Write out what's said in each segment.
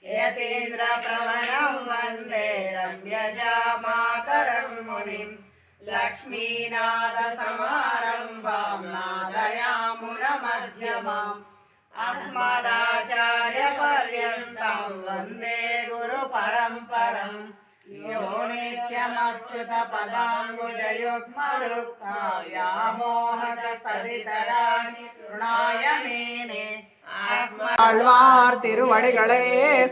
यतीन्द्र प्रवणं वन्दे रम्यजामातरं मुनिं लक्ष्मीनाथ समारम्भां नादयामुनमध्यमाम् अस्मदाचार्यपर्यन्तं वन्दे गुरुपरम्परम् यो नित्यमच्युतपदाम्बुजयुग्मरुक्ता व्यामोहतसरितराणि तृणाय मेने ஆழ்வார் திருவடிகளே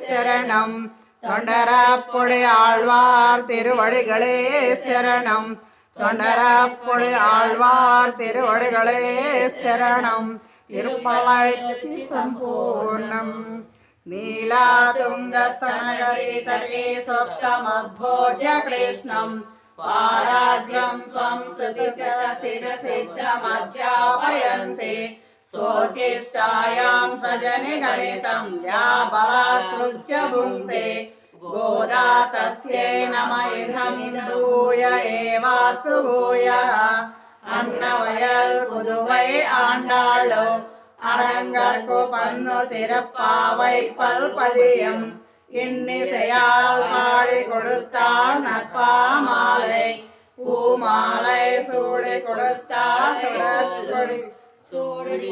சரணம். தொண்டரப்புழை ஆழ்வார் திருவடிகளே சரணம். தொண்டரப்புழை ஆழ்வார் திருவடிகளே சரணம். திருப்பலாய்ச்சி சம்பூர்ணம். நீலாதுங்கஸ்தனகரி தடே சொப்தமத்போஜ கிருஷ்ணம் பாராஜ்யம் ஸ்வம் சிரசித்தமஜ்ஜாபயந்தே स्वोचिष्टायां सजनि गणितं या बलात्कृत्य भुङ्क्ते गोदा तस्यै नम इदं भूय एवास्तु भूयः अन्नवयल पुदुवै आण्डाळो அரங்கற்கு பன்னு திறப்பாவை பல்பதியம் இன்னிசையால் பாடி கொடுத்தாள் நற்பாமாலை பூமாலை சூடி கொடுத்தா சுடற்கொடி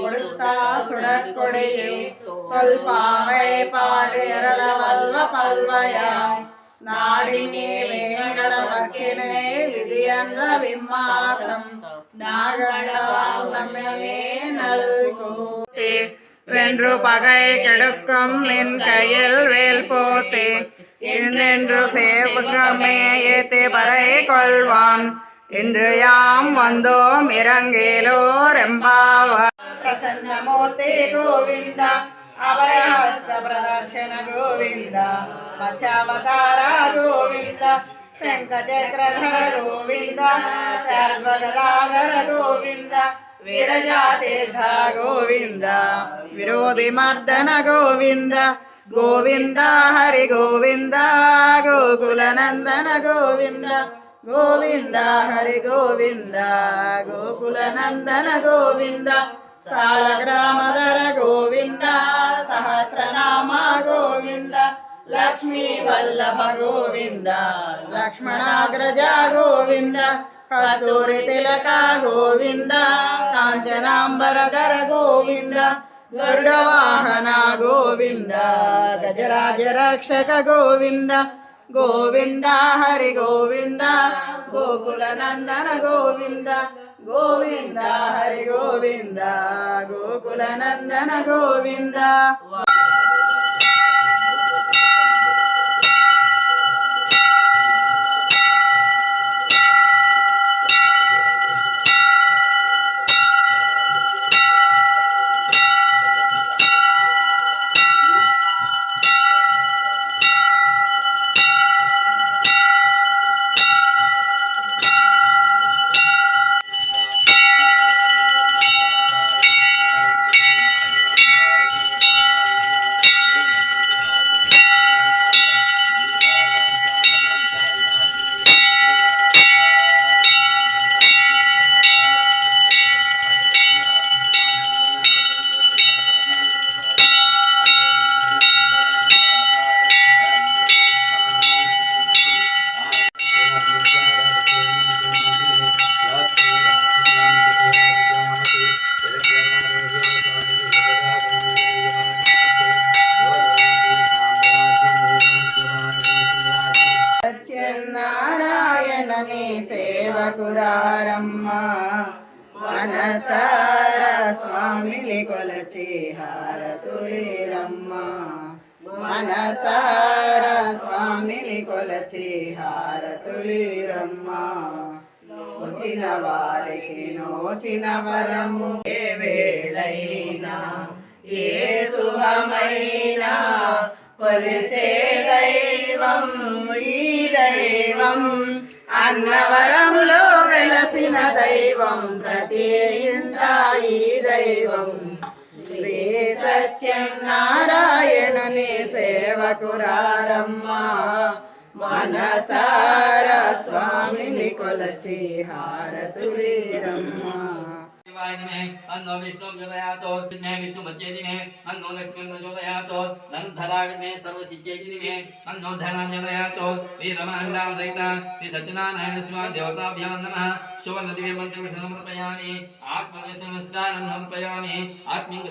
கொடுத்தா சுடற்கொடியை தொல்பாவை பாடி அருள வல்ல பல்வயாம் நாடினே வேங்கடவர்க்கினை விதியன்ற விம்மாத்தம் நாகண்டமே நல்கூத்தே வென்று பகை கெடுக்கும் நின் கையில் வேல் போத்தே இன்னென்று சேவகமே ஏத்தே பறை கொள்வான் இன்று யாம் வந்தோம் இறங்கேலோர் எம்பாவாய். பிரசன்னமூர்த்தி கோவிந்த அபயஹஸ்த பிரதர்ஷன கோவிந்த மச்சாவதார கோவிந்த शङ्खचक्रधर गोविन्द सर्वगदाधर गोविन्द विरजातीर्थ गोविन्द विरोधिमर्दन गोविन्द गोविन्द हरि गोविन्द गोकुलनन्दन गोविन्द गोविन्द हरि गोविन्द गोकुलनन्दन गोविन्द सालग्रामधर गोविन्द सहस्रनाम गोविन्द लक्ष्मी वल्लभ गोविन्द लक्ष्मणाग्रज गोविन्द कस्तूरी तिलक गोविन्द काञ्चनाम्बरधर गोविन्द गरुडवाहन गोविन्द गजराज रक्षक गोविन्द गोविन्द हरि गोविन्द गोकुलनन्दन गोविन्द गोविन्द हरि गोविन्द गोकुलनन्दन गोविन्द. హారతులిరమ్మా మనసారా స్వామిని కొలచి హారతులిరమ్మా నోచిన వారికి నోచిన వరము ఏ వేళైనా ఏ శుభమైనా కొలిచే దైవం ఈ దైవం అన్నవరములో వెలసిన దైవం ప్రతి ఇంట ఈ దైవం శ్రీ సత్యనారాయణుని సేవకురారమ్మా మనసారా స్వామిని కొలచి హారతులిరమ్మా अन्नो विष्णु प्रचोदयातो मे विष्णु बच्चेति मे अन्नो लक्ष्मी प्रचोदयातो धनधरावि मे सर्वसिद्ध्येति मे अन्नो धनं प्रचोदयातो वीरमाण्डां सहिता श्री सत्यनारायण स्वामी देवताभ्यां नमः शुभनदिव्य मन्त्रं समर्पयामि आत्मदर्शन नमस्कारं समर्पयामि आत्मिक